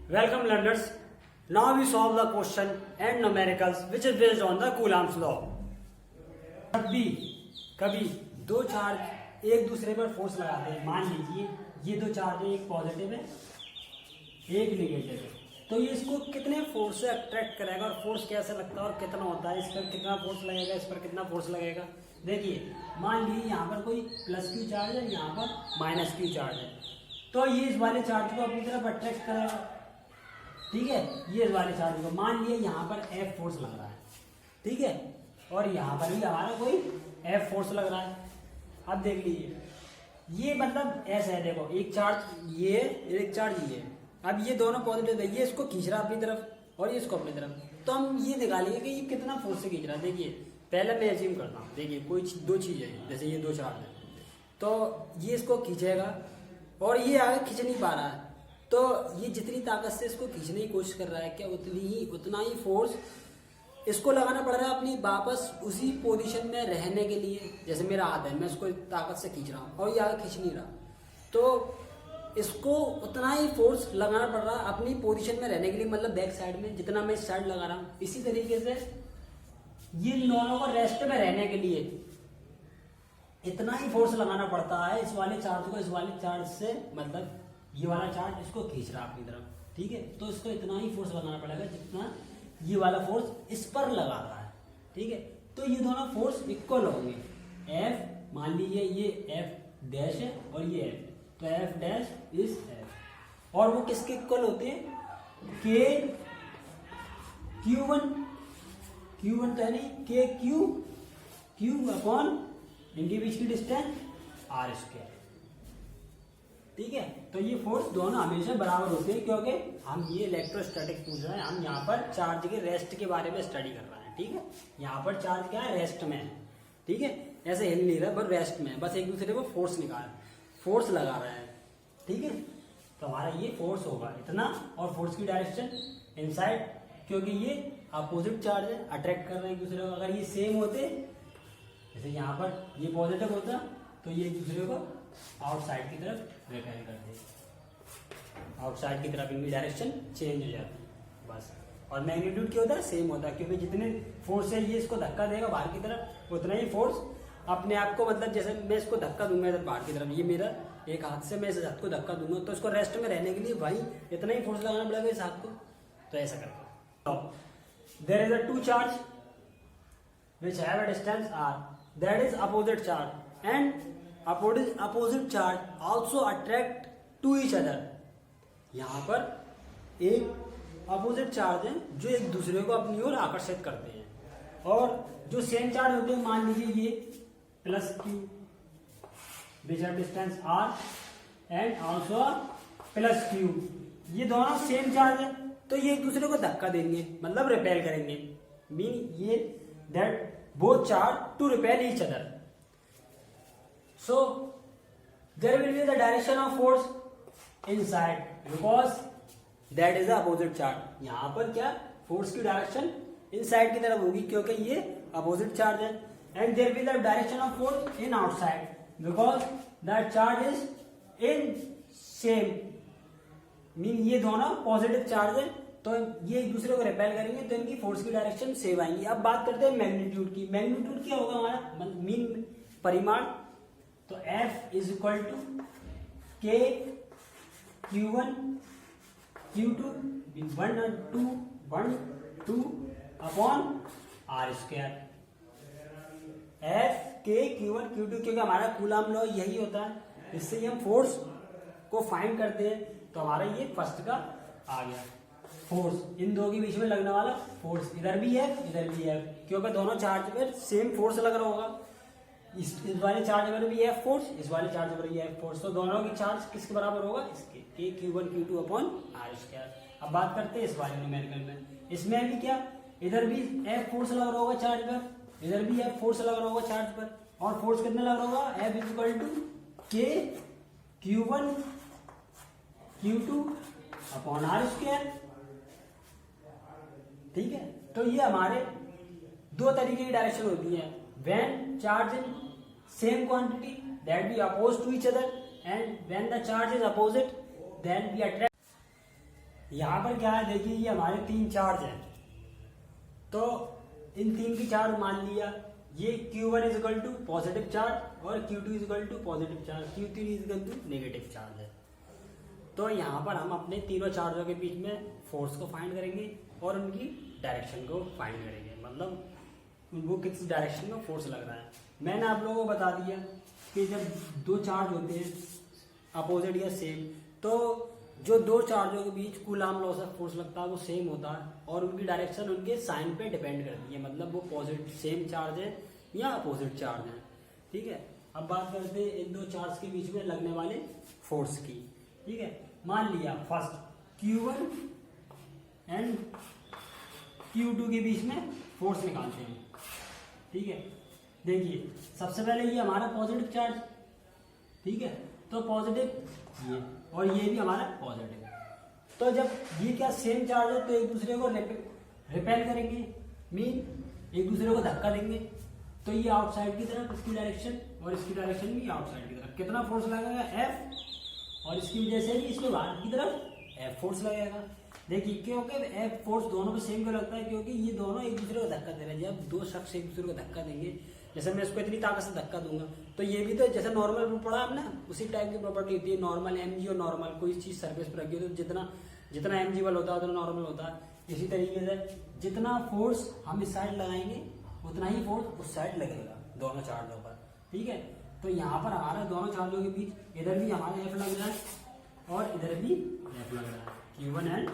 Welcome learners. Now we solve the question and numericals which is based on the Coulomb's law. कभी दो charge एक दूसरे पर force लगाते हैं। मान लीजिए ये दो चार्ज है, एक पॉजिटिव है एक नेगेटिव है, तो ये इसको कितने फोर्स से अट्रैक्ट करेगा और फोर्स कैसे लगता है और कितना होता है, इस पर कितना फोर्स लगेगा, इस पर कितना फोर्स लगेगा। देखिए मान लीजिए यहाँ पर कोई प्लस क्यू चार्ज है, यहाँ पर माइनस क्यू चार्ज है, तो ये इस वाले चार्ज को अपनी तरफ अट्रैक्ट करेगा। ठीक है, ये इस वाले चार्ज को मान लिया यहाँ पर F फोर्स लग रहा है, ठीक है, और यहाँ पर भी हमारा कोई F फोर्स लग रहा है। अब देख लीजिए ये मतलब ऐसा है, देखो एक चार्ज ये एक चार्ज ये, अब ये दोनों पॉजिटिव है, ये इसको खींच रहा है अपनी तरफ और ये इसको अपनी तरफ, तो हम ये निकालेंगे कि ये कितना फोर्स से खींच रहा है। देखिए पहले मैं एज्यूम करता हूँ, देखिए कोई दो चीज है, जैसे ये दो चार्ज है, तो ये इसको खींचेगा और ये आगे खींच नहीं पा रहा है, तो ये जितनी ताकत से इसको खींचने की कोशिश कर रहा है क्या उतना ही फोर्स इसको लगाना पड़ रहा है अपनी वापस उसी पोजीशन में रहने के लिए। जैसे मेरा हाथ है, मैं इसको ताकत से खींच रहा हूँ और ये आगे खींच नहीं रहा, तो इसको उतना ही फोर्स लगाना पड़ रहा है अपनी पोजीशन में रहने के लिए, मतलब बैक साइड में जितना मैं इस साइड लगा रहा हूँ। इसी तरीके से ये दोनों को रेस्ट में रहने के लिए इतना ही फोर्स लगाना पड़ता है इस वाले चार्ज को इस वाले चार्ज से, मतलब ये वाला चार्ज इसको खींच रहा है अपनी तरफ, ठीक है, तो इसको इतना ही फोर्स लगाना पड़ेगा जितना ये वाला फोर्स इस पर लगा रहा है। ठीक है, तो ये दोनों फोर्स इक्वल होंगे। F मान लीजिए ये F डैश है और ये F, तो F डैश इज F, और वो किसके इक्वल होते हैं, K Q1 तो है नहीं, K Q अपॉन इनके बीच की डिस्टेंस R स्क्वायर। ठीक है, तो ये फोर्स दोनों हमेशा बराबर होते हैं, क्योंकि हम ये इलेक्ट्रोस्टैटिक पूछ रहे हैं, हम यहाँ पर चार्ज के रेस्ट के बारे में स्टडी कर रहे हैं। ठीक है, यहाँ पर चार्ज क्या है, रेस्ट में है। ठीक है, ऐसे हिल नहीं रहा पर रेस्ट में है, बस एक दूसरे को फोर्स फोर्स लगा रहा है। ठीक है, तो हमारा ये फोर्स होगा इतना, और फोर्स की डायरेक्शन इनसाइड, क्योंकि ये अपोजिट चार्ज है, अट्रैक्ट कर रहे हैं एक दूसरे को। अगर ये सेम होते, जैसे यहाँ पर ये पॉजिटिव होता, तो ये एक दूसरे को आउटसाइड की तरफ रिपेल करते हैं, आउटसाइड की तरफ इनकी डायरेक्शन चेंज हो जाती है बस। और मैग्नीट्यूड क्या होता है, सेम होता है, क्योंकि जितने फोर्स है ये इसको धक्का देगा बाहर की तरफ, उतना ही फोर्स अपने आप को, मतलब जैसे मैं इसको धक्का दूंगा इधर बाहर की तरफ, ये मेरा एक हाथ से मैं इस हाथ को धक्का दूंगा, तो इसको रेस्ट में रहने के लिए भाई इतना ही फोर्स लगाना पड़ेगा इस हाथ को, तो ऐसा करते हैं। There is a two charge which have a distance r, that is opposite charge, and opposite charge also attract to each other। यहाँ पर एक अपोजिट चार्ज है जो एक दूसरे को अपनी ओर आकर्षित करते हैं, और जो सेम चार्ज होते हैं, मान लीजिए ये plus Q which have distance r and also plus Q, ये दोनों सेम चार्ज है, तो ये एक दूसरे को धक्का देंगे, मतलब रिपेल करेंगे, मीन ये that both charge to repel each other, so there will be the direction of force inside because that is the opposite charge। यहाँ पर क्या फोर्स की डायरेक्शन इनसाइड की तरफ होगी क्योंकि ये अपोजिट चार्ज है, and there will be the direction of force in outside because that charge is in same, mean ये दोनों पॉजिटिव चार्ज है, तो ये एक दूसरे को रिपेल करेंगे, तो इनकी फोर्स की डायरेक्शन सेम आएंगी। अब बात करते हैं मैग्नीट्यूड की। मैग्नीट्यूड क्या होगा हमारा, मीन परिमाण, तो F is equal to K Q1 Q2 1 2 upon R square. F K Q1 Q2, क्योंकि हमारा कूलॉम लॉ यही होता है, इससे हम फोर्स को फाइंड करते हैं, तो हमारा ये फर्स्ट का आ गया फोर्स, इन दो के बीच में लगने वाला फोर्स, इधर भी है इधर भी है, क्योंकि दोनों चार्ज पर सेम फोर्स लग रहा होगा, इस वाले चार्ज पर भी F फोर्स, इस वाले चार्ज पर भी F फोर्स, तो दोनों की चार्ज किसके बराबर होगा, इसके K Q1 Q2 upon R square. अब बात करते हैं इस वाले न्यूमेरिकल में, इसमें भी क्या, इधर भी F फोर्स लग रहा होगा चार्ज पर, इधर भी F फोर्स लग रहा होगा चार्ज पर, और फोर्स कितना लग रहा होगा, F is equal to K Q1 Q2 upon R square. ठीक है, तो ये हमारे दो तरीके की डायरेक्शन होती है, when charge in same quantity that be oppose to each other, and when the charge is opposite then we attract. यहाँ पर क्या है, देखिए ये हमारे 3 चार्ज हैं, तो इन 3 की चार्ज मान लिया, ये Q1 is equal to positive charge और Q2 is equal to positive charge, Q3 is equal to negative charge है। तो यहाँ पर हम अपने तीनों चार्जों के बीच में फोर्स को फाइंड करेंगे और उनकी डायरेक्शन को फाइंड करेंगे, मतलब उनको किस डायरेक्शन में फोर्स लग रहा है। मैंने आप लोगों को बता दिया कि जब 2 चार्ज होते हैं अपोजिट या सेम, तो जो 2 चार्जों के बीच कूलाम लॉ से फोर्स लगता है वो सेम होता है और उनकी डायरेक्शन उनके साइन पे डिपेंड करती है, मतलब वो पॉजिटिव सेम चार्ज है या अपोजिट चार्ज है। ठीक है, अब बात करते हैं इन 2 चार्ज के बीच में लगने वाले फोर्स की। ठीक है, मान लिया फर्स्ट Q1 एंड Q2 के बीच में फोर्स निकालते हैं। ठीक है, देखिए सबसे पहले ये हमारा पॉजिटिव चार्ज, ठीक है, तो पॉजिटिव ये और ये भी हमारा पॉजिटिव। तो जब ये क्या सेम चार्ज है तो एक दूसरे को रिपेल करेंगे, मीन एक दूसरे को धक्का देंगे, तो ये आउटसाइड की तरफ इसकी डायरेक्शन और इसकी डायरेक्शन भी आउटसाइड की तरफ। कितना फोर्स लगेगा? F, और इसकी वजह से भी इसको बाहर की तरफ F फोर्स लगेगा। देखिए क्योंकि F फोर्स दोनों पे सेम क्यों लगता है, क्योंकि ये दोनों एक दूसरे को धक्का दे रहे हैं। जब 2 शख्स एक दूसरे को धक्का देंगे, जैसे मैं इसको इतनी ताकत से धक्का दूंगा तो ये भी तो जैसे नॉर्मल पड़ा है ना, उसी टाइप की प्रॉपर्टी होती है। नॉर्मल mg और नॉर्मल, कोई चीज सरफेस पर रखी हो तो जितना mg वाला होता है उतना नॉर्मल होता है। इसी तरीके से जितना फोर्स हम इस साइड लगाएंगे उतना ही फोर्स उस साइड लगेगा दोनों चार्जों पर। ठीक है, तो यहाँ पर हमारा दोनों चार्जों के बीच इधर भी हमारा F लग रहा है और इधर भी F लग रहा है, Q1 एंड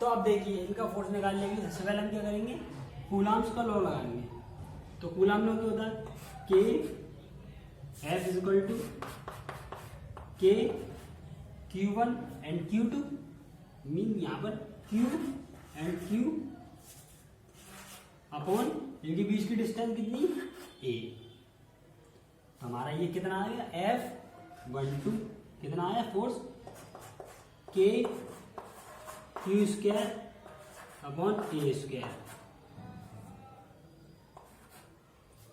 तो अब देखिए इनका फोर्स निकालने के लिए सबसे पहले हम क्या करेंगे, कूलाम्स का लॉ लगाएंगे। तो कूलाम लॉ क्या होता है? K F is equal to K Q1 and Q2, mean यहाँ पर Q एंड Q अपॉन इनके बीच की डिस्टेंस कितनी? A। तो हमारा ये कितना आ गया? F12 कितना आया force? K Q square upon A square.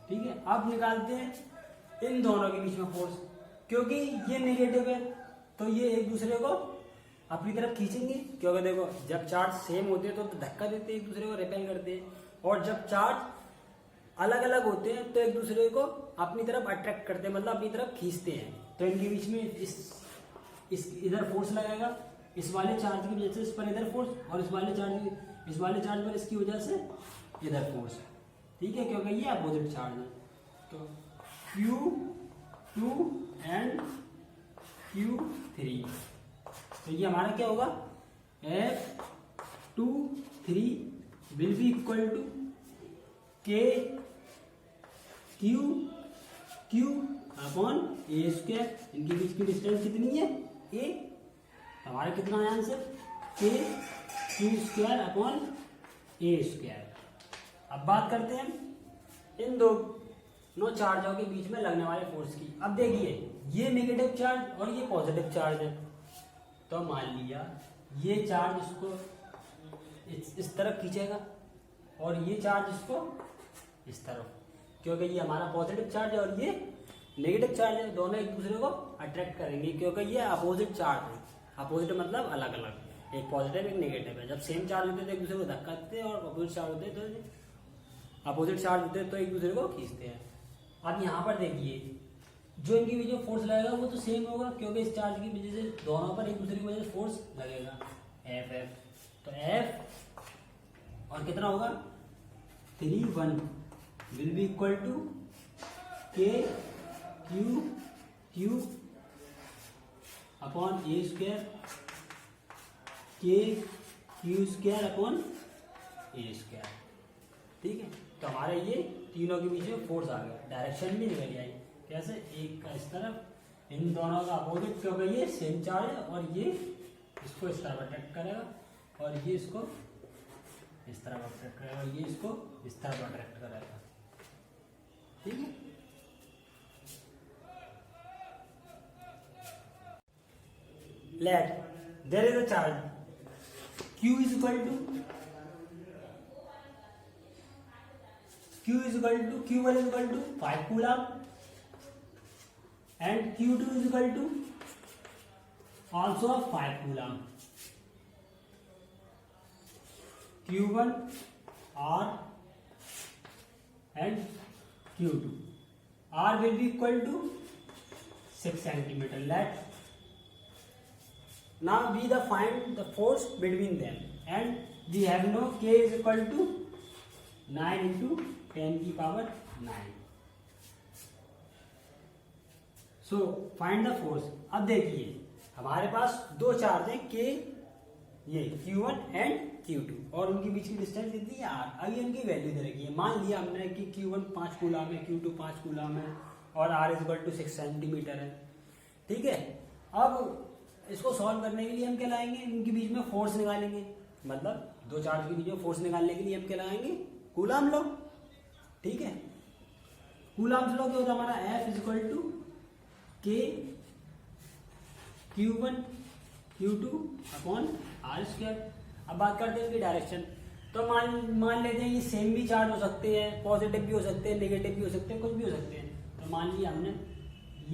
ठीक है, अब निकालते हैं इन दोनों के बीच में फोर्स, क्योंकि ये नेगेटिव है तो ये एक दूसरे को अपनी तरफ खींचेंगे। क्योंकि देखो जब चार्ज सेम होते हैं तो धक्का देते हैं, एक दूसरे को रिपेल करते हैं, और जब चार्ज अलग अलग होते हैं तो एक दूसरे को अपनी तरफ अट्रैक्ट करते हैं, मतलब अपनी तरफ खींचते हैं। तो इनके बीच में इस इधर फोर्स लगेगा, इस वाले चार्ज की वजह से इस पर इधर फोर्स, और इस वाले चार्ज पर इसकी वजह से इधर फोर्स। ठीक है, क्योंकि ये अपोजिट चार्ज है। तो Q2 एंड Q3, तो ये हमारा क्या होगा? F23 will be equal to K Q upon A square. इनके बीच की डिस्टेंस कितनी है? A। हमारा कितना है answer? K Q square upon A square. अब बात करते हैं इन दोनों चार्जों के बीच में लगने वाले फोर्स की। अब देखिए ये नेगेटिव चार्ज और ये पॉजिटिव चार्ज है, तो मान लिया ये चार्ज इसको इस तरफ खींचेगा और ये चार्ज इसको इस तरफ, क्योंकि ये हमारा पॉजिटिव चार्ज है और ये नेगेटिव चार्ज है। दोनों एक दूसरे को अट्रैक्ट करेंगे क्योंकि ये अपोजिट चार्ज है। अपोजिट मतलब अलग अलग, एक पॉजिटिव एक नेगेटिव है। जब सेम चार्ज होते हैं तो एक दूसरे को धक्का देते हैं, और अपोजिट चार्ज होते हैं तो एक दूसरे को खींचते हैं। अब यहाँ पर देखिए जो इनके बीच में फोर्स लगेगा वो तो सेम होगा, क्योंकि इस चार्ज की वजह से दोनों पर एक दूसरे की वजह से फोर्स लगेगा F। तो F और कितना होगा? 3-1 will be equal to K Q upon A square, K Q square upon A square. ठीक है, तो हमारे ये तीनों के बीच में फोर्स आ गया, डायरेक्शन भी निकल आई। कैसे? एक का इस तरफ, इन दोनों का अपोजिट, क्योंकि ये सेम चार्ज है और ये इसको इस तरफ अट्रैक्ट करेगा और ये इसको इस तरफ अट्रैक्ट करेगा और ये इसको इस तरफ अट्रैक्ट करेगा। ठीक है, let there is a charge Q is equal to Q1 is equal to 5 coulomb and Q2 is equal to also 5 coulomb. Q1 R and Q2. R will be equal to 6 centimeter. Let now we find the force between them, and we have no K is equal to 9 into 10 की power 9. So find the force. अब देखिए हमारे पास दो charge हैं K, ये Q1 and Q2, और उनके बीच की डिस्टेंस कितनी है R. अभी इनकी वैल्यू दे रखी है. मान लिया हमने कि Q1 5 कूलम है, Q2 5 कूलम है और R is equal to 6 centimetre है. ठीक है. अब इसको सॉल्व करने के लिए हम क्या लाएंगे, इनके बीच में फोर्स निकालेंगे. मतलब दो चार्ज के बीच में फोर्स निकालने के लिए हम क्या लगाएंगे, कूलम लॉ. ठीक है. कूलम लॉ क्या होता है हमारा, F is equal to K Q1 Q2 upon R square. अब बात करते हैं इनकी डायरेक्शन. तो मान लेते हैं ये सेम भी चार्ज हो सकते हैं, पॉजिटिव भी हो सकते हैं, नेगेटिव भी हो सकते हैं, कुछ भी हो सकते हैं. तो मान लिया हमने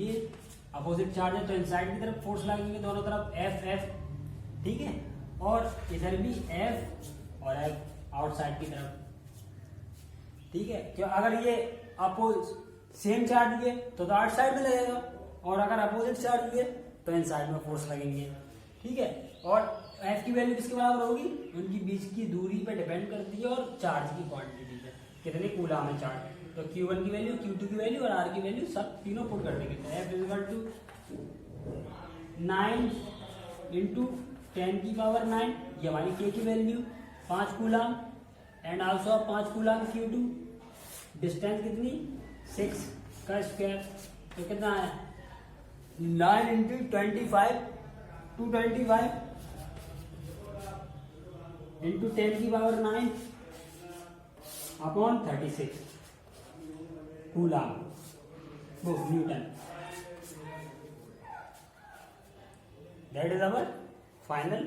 ये अपोजिट चार्ज है तो इनसाइड की तरफ फोर्स लगेंगे दोनों तरफ F F. ठीक है. और इधर भी F और F आउटसाइड की तरफ. ठीक है. क्यों, अगर ये सेम चार्ज हुए तो आउटसाइड में लगेगा, और अगर अपोजिट चार्ज हुए तो इनसाइड में फोर्स लगेंगे. ठीक है. और F की वैल्यू किसके बराबर होगी, उनकी बीच की दूरी पे डिपेंड करती है और चार्ज की क्वांटिटी पे, कितने कूलम है चार्ज. तो Q1 की वैल्यू, Q2 की वैल्यू और R की वैल्यू सब तीनों पुट कर देंगे. तो F is equal to 9 into 10 की पावर 9, ये हमारी K की value 5 coulomb and also 5 coulomb Q2. Distance कितनी 6 का स्क्वायर, तो कितना है 9 इंटू 25 225 इंटू 10 की पावर 9 अपॉन 36 कूलम वो Newton. That is our final